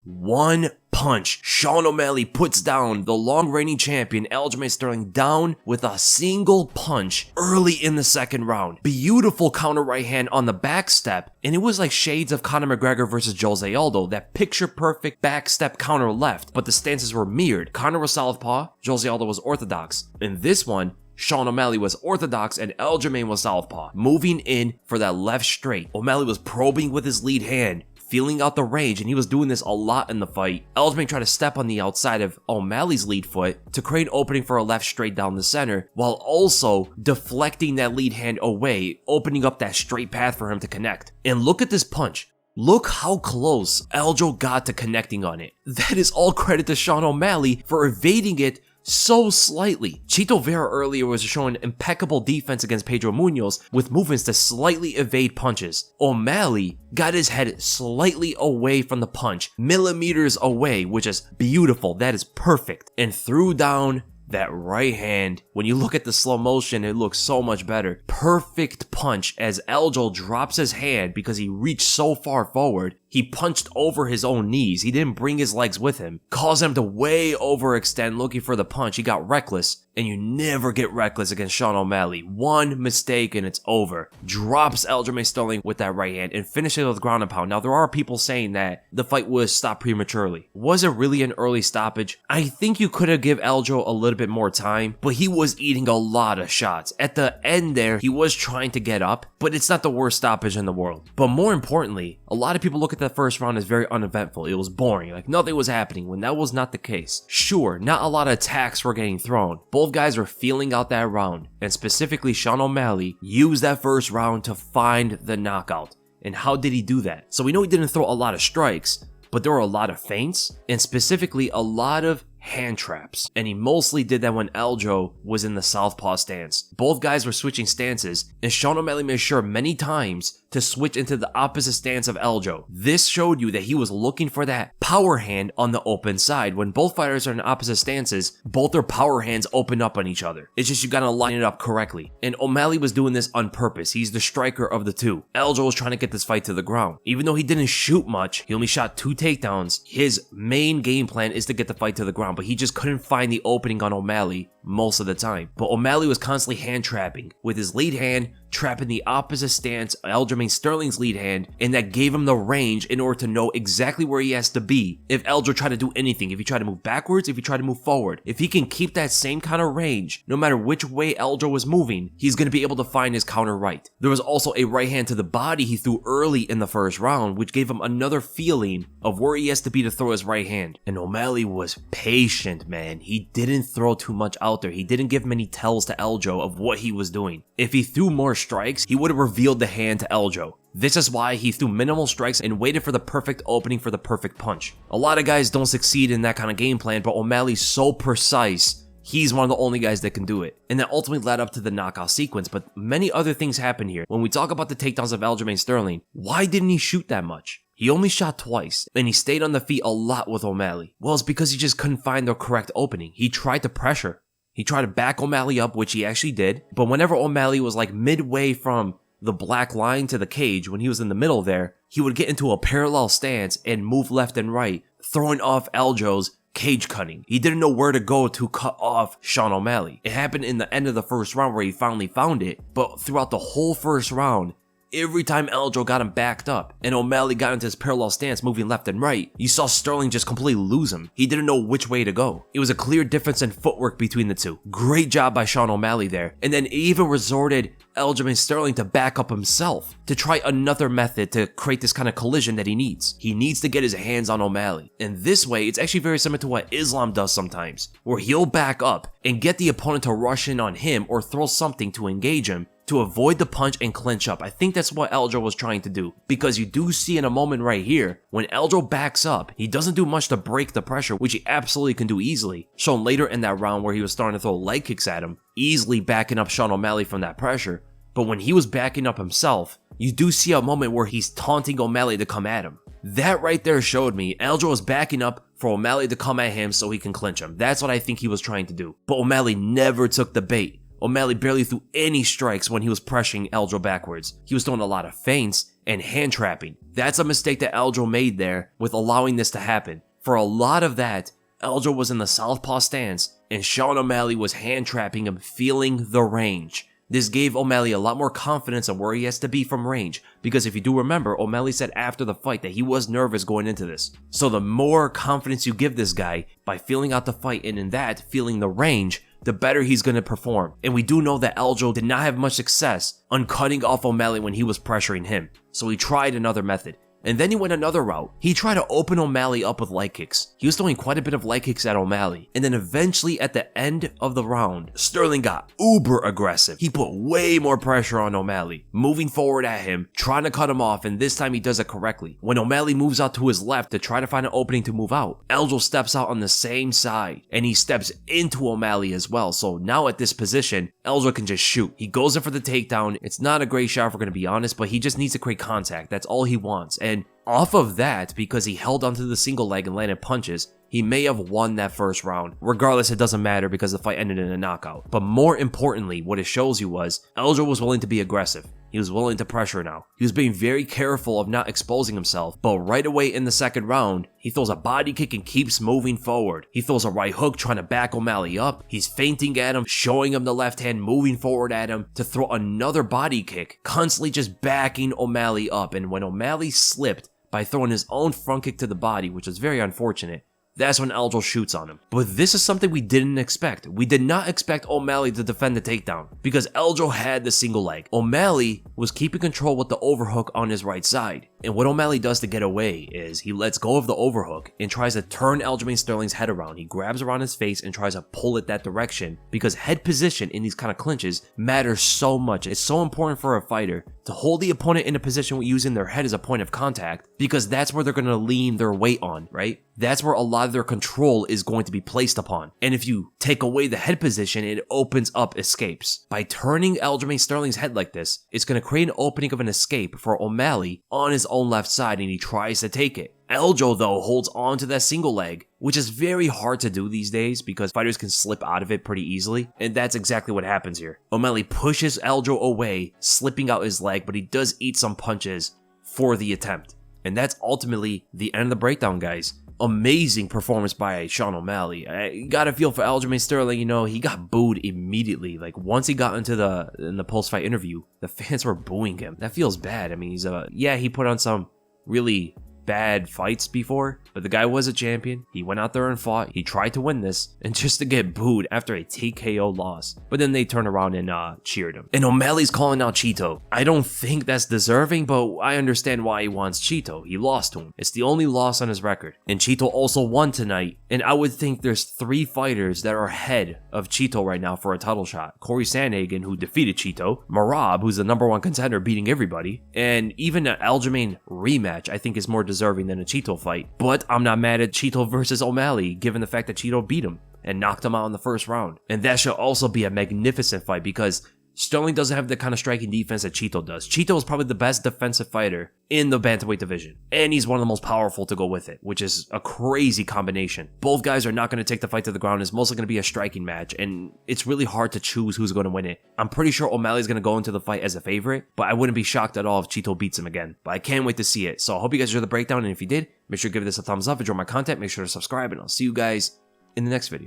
One punch. Sean O'Malley puts down the long-reigning champion Aljamain Sterling down with a single punch early in the second round. Beautiful counter right hand on the back step, and it was like shades of Conor McGregor versus Jose Aldo, that picture-perfect back step counter left, but the stances were mirrored. Conor was southpaw, Jose Aldo was orthodox. In this one, Sean O'Malley was orthodox and Aljamain was southpaw, moving in for that left straight. O'Malley was probing with his lead hand, feeling out the range, and he was doing this a lot in the fight. Aljamain tried to step on the outside of O'Malley's lead foot to create an opening for a left straight down the center, while also deflecting that lead hand away, opening up that straight path for him to connect. And look at this punch. Look how close Aljo got to connecting on it. That is all credit to Sean O'Malley for evading it so slightly. Chito Vera earlier was showing impeccable defense against Pedro Munoz with movements to slightly evade punches. O'Malley got his head slightly away from the punch, millimeters away, which is beautiful. That is perfect. And threw down that right hand. When you look at the slow motion, it looks so much better. Perfect punch as Aljo drops his hand because he reached so far forward. He punched over his own knees. He didn't bring his legs with him. Caused him to way overextend looking for the punch. He got reckless. And you never get reckless against Sean O'Malley. One mistake and it's over. Drops Aljamain Sterling with that right hand and finishes with ground and pound. Now there are people saying that the fight was stopped prematurely. Was it really an early stoppage? I think you could have given Aljo a little bit more time, but he was eating a lot of shots. At the end there, he was trying to get up, but it's not the worst stoppage in the world. But more importantly, a lot of people look at the first round as very uneventful. It was boring, like nothing was happening, when that was not the case. Sure, not a lot of attacks were getting thrown. Both guys were feeling out that round, and specifically Sean O'Malley used that first round to find the knockout. And how did he do that? So we know he didn't throw a lot of strikes, but there were a lot of feints, and specifically a lot of hand traps. And he mostly did that when Aljo was in the southpaw stance. Both guys were switching stances, and Sean O'Malley made sure many times to switch into the opposite stance of Aljo. This showed you that he was looking for that power hand on the open side. When both fighters are in opposite stances, both their power hands open up on each other. It's just you gotta line it up correctly. And O'Malley was doing this on purpose. He's the striker of the two. Aljo was trying to get this fight to the ground. Even though he didn't shoot much, he only shot 2 takedowns. His main game plan is to get the fight to the ground, but he just couldn't find the opening on O'Malley most of the time. But O'Malley was constantly hand trapping, with his lead hand trapping the opposite stance, Aljamain Sterling's lead hand, and that gave him the range in order to know exactly where he has to be if Aljo tried to do anything, if he tried to move backwards, if he tried to move forward. If he can keep that same kind of range, no matter which way Aljo was moving, he's going to be able to find his counter right. There was also a right hand to the body he threw early in the first round, which gave him another feeling of where he has to be to throw his right hand. And O'Malley was patient, man. He didn't throw too much out there. He didn't give many tells to Aljo of what he was doing. If he threw more strikes, he would have revealed the hand to Aljo. This is why he threw minimal strikes and waited for the perfect opening for the perfect punch. A lot of guys don't succeed in that kind of game plan, but O'Malley's so precise. He's one of the only guys that can do it. And that ultimately led up to the knockout sequence, but many other things happen here. When we talk about the takedowns of Aljamain Sterling, why didn't he shoot that much? He only shot twice, and he stayed on the feet a lot with O'Malley. Well, it's because he just couldn't find the correct opening. He tried to pressure. He tried to back O'Malley up, which he actually did, but whenever O'Malley was like midway from the black line to the cage, when he was in the middle there, he would get into a parallel stance and move left and right, throwing off Aljo's cage cutting. He didn't know where to go to cut off Sean O'Malley. It happened in the end of the first round where he finally found it, but throughout the whole first round, every time Aljo got him backed up and O'Malley got into his parallel stance moving left and right, you saw Sterling just completely lose him. He didn't know which way to go. It was a clear difference in footwork between the two. Great job by Sean O'Malley there. And then even resorted Aljamain Sterling to back up himself to try another method to create this kind of collision that he needs. He needs to get his hands on O'Malley. And this way, it's actually very similar to what Islam does sometimes, where he'll back up and get the opponent to rush in on him or throw something to engage him, to avoid the punch and clinch up. I think that's what Aljo was trying to do, because you do see in a moment right here, when Aljo backs up, he doesn't do much to break the pressure, which he absolutely can do easily. Shown later in that round where he was starting to throw leg kicks at him, easily backing up Sean O'Malley from that pressure. But when he was backing up himself, you do see a moment where he's taunting O'Malley to come at him. That right there showed me Aljo was backing up for O'Malley to come at him so he can clinch him. That's what I think he was trying to do. But O'Malley never took the bait. O'Malley barely threw any strikes when he was pressuring Aljo backwards. He was throwing a lot of feints and hand trapping. That's a mistake that Aljo made there with allowing this to happen. For a lot of that, Aljo was in the southpaw stance and Sean O'Malley was hand trapping him, feeling the range. This gave O'Malley a lot more confidence on where he has to be from range, because if you do remember, O'Malley said after the fight that he was nervous going into this. So the more confidence you give this guy by feeling out the fight and in that, feeling the range, the better he's going to perform. And we do know that Aljo did not have much success on cutting off O'Malley when he was pressuring him. So he tried another method. And then he went another route. He tried to open O'Malley up with leg kicks. He was throwing quite a bit of leg kicks at O'Malley. And then eventually at the end of the round, Sterling got uber aggressive. He put way more pressure on O'Malley, moving forward at him, trying to cut him off, and this time he does it correctly. When O'Malley moves out to his left to try to find an opening to move out, Aljo steps out on the same side, and he steps into O'Malley as well. So now at this position, Aljo can just shoot. He goes in for the takedown. It's not a great shot if we're going to be honest, but he just needs to create contact. That's all he wants. And off of that, because he held onto the single leg and landed punches, he may have won that first round. Regardless, it doesn't matter because the fight ended in a knockout. But more importantly, what it shows you was Aljo was willing to be aggressive. He was willing to pressure now. He was being very careful of not exposing himself, but right away in the second round, he throws a body kick and keeps moving forward. He throws a right hook trying to back O'Malley up. He's feinting at him, showing him the left hand, moving forward at him to throw another body kick, constantly just backing O'Malley up. And when O'Malley slipped by throwing his own front kick to the body, which was very unfortunate, that's when Aljo shoots on him. But this is something we didn't expect. We did not expect O'Malley to defend the takedown because Aljo had the single leg. O'Malley was keeping control with the overhook on his right side. And what O'Malley does to get away is he lets go of the overhook and tries to turn Aljamain Sterling's head around. He grabs around his face and tries to pull it that direction because head position in these kind of clinches matters so much. It's so important for a fighter to hold the opponent in a position using their head as a point of contact because that's where they're going to lean their weight on, right? That's where a lot of their control is going to be placed upon. And if you take away the head position, it opens up escapes. By turning Aljamain Sterling's head like this, it's going to create an opening of an escape for O'Malley on his own left side, and he tries to take it. Aljo, though, holds on to that single leg, which is very hard to do these days because fighters can slip out of it pretty easily, and that's exactly what happens here. O'Malley pushes Aljo away, slipping out his leg, but he does eat some punches for the attempt. And that's ultimately the end of the breakdown, guys. Amazing performance by Sean O'Malley. I gotta feel for Aljamain Sterling, you know, he got booed immediately. Like, once he got into in the post-fight interview, the fans were booing him. That feels bad. I mean, yeah, he put on some really bad fights before, but the guy was a champion. He went out there and fought. He tried to win this, and just to get booed after a TKO loss. But then they turned around and cheered him. And O'Malley's calling out Chito. I don't think that's deserving, but I understand why he wants Chito. He lost to him. It's the only loss on his record. And Chito also won tonight, and I would think there's 3 fighters that are ahead of Chito right now for a title shot. Corey Sandhagen, who defeated Chito, Marab, who's the #1 contender beating everybody, and even an Aljamain rematch I think is more deserving than a Chito fight. But I'm not mad at Chito versus O'Malley, given the fact that Chito beat him and knocked him out in the first round. And that should also be a magnificent fight because Sterling doesn't have the kind of striking defense that Chito does. Chito is probably the best defensive fighter in the bantamweight division, and he's one of the most powerful to go with it, which is a crazy combination. Both guys are not going to take the fight to the ground. It's mostly going to be a striking match, and it's really hard to choose who's going to win it. I'm pretty sure O'Malley's going to go into the fight as a favorite, but I wouldn't be shocked at all if Chito beats him again. But I can't wait to see it. So I hope you guys enjoyed the breakdown, and if you did, make sure to give this a thumbs up. Enjoy my content, make sure to subscribe, and I'll see you guys in the next video.